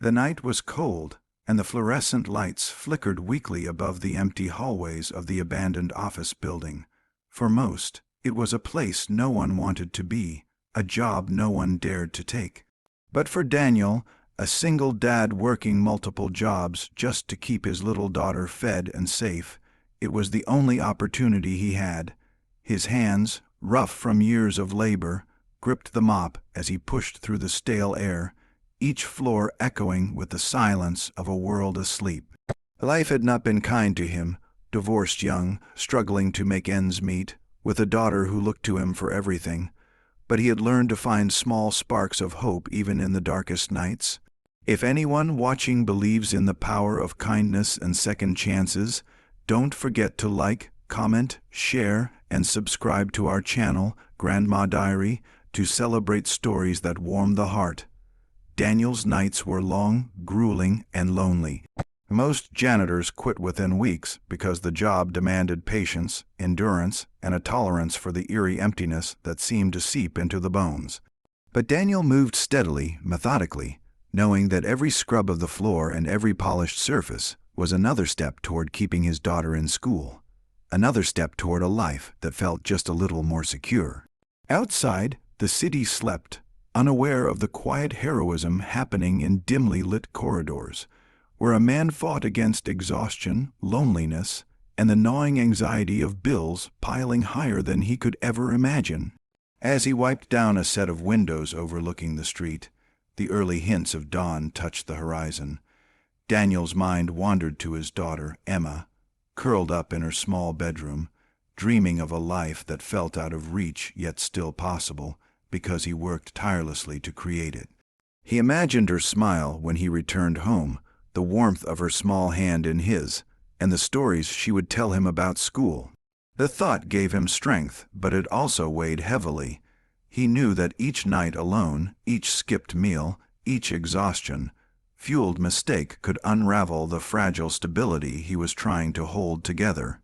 The night was cold, and the fluorescent lights flickered weakly above the empty hallways of the abandoned office building. For most, it was a place no one wanted to be, a job no one dared to take. But for Daniel, a single dad working multiple jobs just to keep his little daughter fed and safe, it was the only opportunity he had. His hands, rough from years of labor, gripped the mop as he pushed through the stale air, each floor echoing with the silence of a world asleep. Life had not been kind to him, divorced young, struggling to make ends meet, with a daughter who looked to him for everything. But he had learned to find small sparks of hope even in the darkest nights. If anyone watching believes in the power of kindness and second chances, don't forget to like, comment, share, and subscribe to our channel, Grandma Diary, to celebrate stories that warm the heart. Daniel's nights were long, grueling, and lonely. Most janitors quit within weeks because the job demanded patience, endurance, and a tolerance for the eerie emptiness that seemed to seep into the bones. But Daniel moved steadily, methodically, knowing that every scrub of the floor and every polished surface was another step toward keeping his daughter in school, another step toward a life that felt just a little more secure. Outside, the city slept, unaware of the quiet heroism happening in dimly lit corridors, where a man fought against exhaustion, loneliness, and the gnawing anxiety of bills piling higher than he could ever imagine. As he wiped down a set of windows overlooking the street, the early hints of dawn touched the horizon. Daniel's mind wandered to his daughter, Emma, curled up in her small bedroom, dreaming of a life that felt out of reach yet still possible, because he worked tirelessly to create it. He imagined her smile when he returned home, the warmth of her small hand in his, and the stories she would tell him about school. The thought gave him strength, but it also weighed heavily. He knew that each night alone, each skipped meal, each exhaustion, fueled mistake could unravel the fragile stability he was trying to hold together.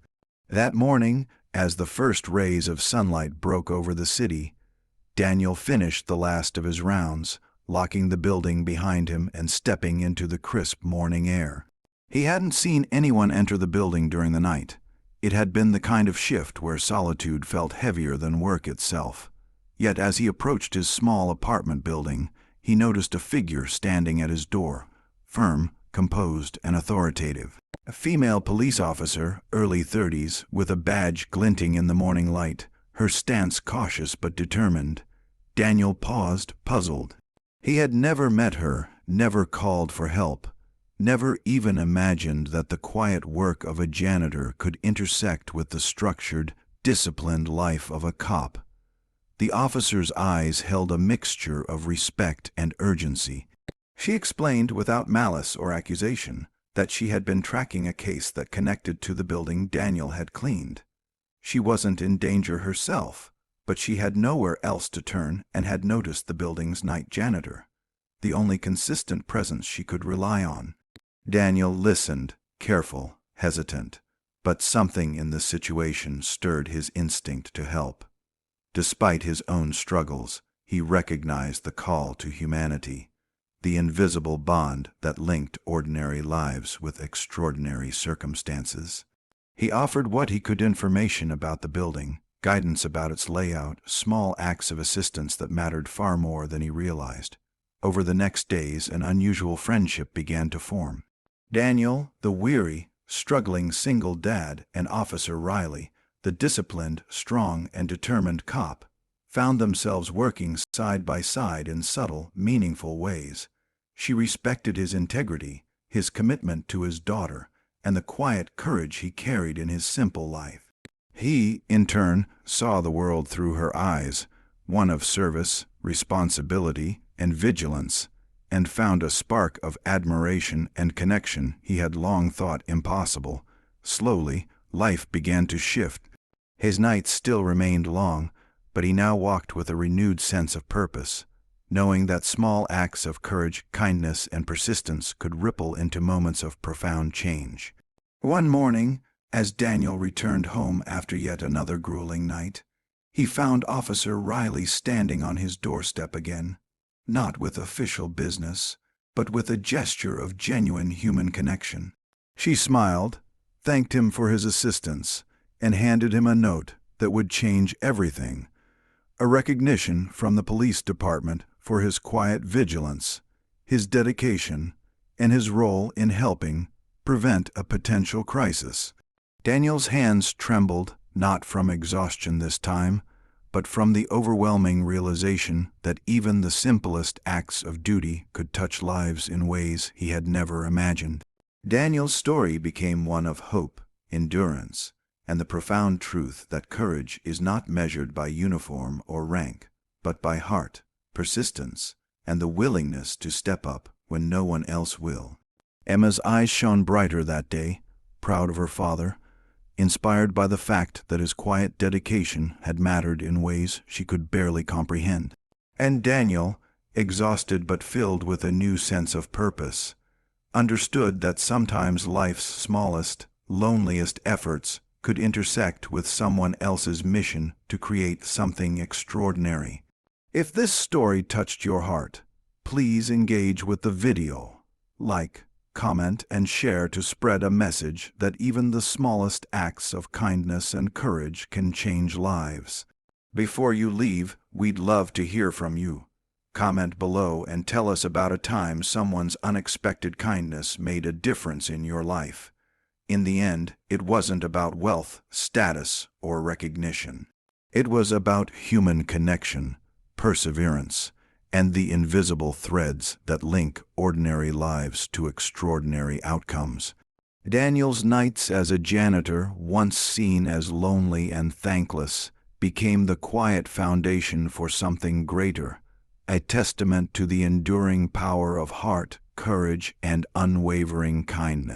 That morning, as the first rays of sunlight broke over the city, Daniel finished the last of his rounds, locking the building behind him and stepping into the crisp morning air. He hadn't seen anyone enter the building during the night. It had been the kind of shift where solitude felt heavier than work itself. Yet as he approached his small apartment building, he noticed a figure standing at his door, firm, composed, and authoritative. A female police officer, early 30s, with a badge glinting in the morning light, her stance cautious but determined. Daniel paused, puzzled. He had never met her, never called for help, never even imagined that the quiet work of a janitor could intersect with the structured, disciplined life of a cop. The officer's eyes held a mixture of respect and urgency. She explained without malice or accusation that she had been tracking a case that connected to the building Daniel had cleaned. She wasn't in danger herself, but she had nowhere else to turn and had noticed the building's night janitor, the only consistent presence she could rely on. Daniel listened, careful, hesitant, but something in the situation stirred his instinct to help. Despite his own struggles, he recognized the call to humanity, the invisible bond that linked ordinary lives with extraordinary circumstances. He offered what he could information about the building, guidance about its layout, small acts of assistance that mattered far more than he realized. Over the next days, an unusual friendship began to form. Daniel, the weary, struggling single dad, and Officer Riley, the disciplined, strong, and determined cop, found themselves working side by side in subtle, meaningful ways. She respected his integrity, his commitment to his daughter, and the quiet courage he carried in his simple life. He, in turn, saw the world through her eyes, one of service, responsibility, and vigilance, and found a spark of admiration and connection he had long thought impossible. Slowly, life began to shift. His nights still remained long, but he now walked with a renewed sense of purpose, knowing that small acts of courage, kindness, and persistence could ripple into moments of profound change. One morning, as Daniel returned home after yet another grueling night, he found Officer Riley standing on his doorstep again, not with official business, but with a gesture of genuine human connection. She smiled, thanked him for his assistance, and handed him a note that would change everything, a recognition from the police department for his quiet vigilance, his dedication, and his role in helping prevent a potential crisis. Daniel's hands trembled, not from exhaustion this time, but from the overwhelming realization that even the simplest acts of duty could touch lives in ways he had never imagined. Daniel's story became one of hope, endurance, and the profound truth that courage is not measured by uniform or rank, but by heart, persistence, and the willingness to step up when no one else will. Emma's eyes shone brighter that day, proud of her father, inspired by the fact that his quiet dedication had mattered in ways she could barely comprehend. And Daniel, exhausted but filled with a new sense of purpose, understood that sometimes life's smallest, loneliest efforts could intersect with someone else's mission to create something extraordinary. If this story touched your heart, please engage with the video, like, comment, and share to spread a message that even the smallest acts of kindness and courage can change lives. Before you leave, we'd love to hear from you. Comment below and tell us about a time someone's unexpected kindness made a difference in your life. In the end, it wasn't about wealth, status, or recognition. It was about human connection, perseverance, and the invisible threads that link ordinary lives to extraordinary outcomes. Daniel's nights as a janitor, once seen as lonely and thankless, became the quiet foundation for something greater, a testament to the enduring power of heart, courage, and unwavering kindness.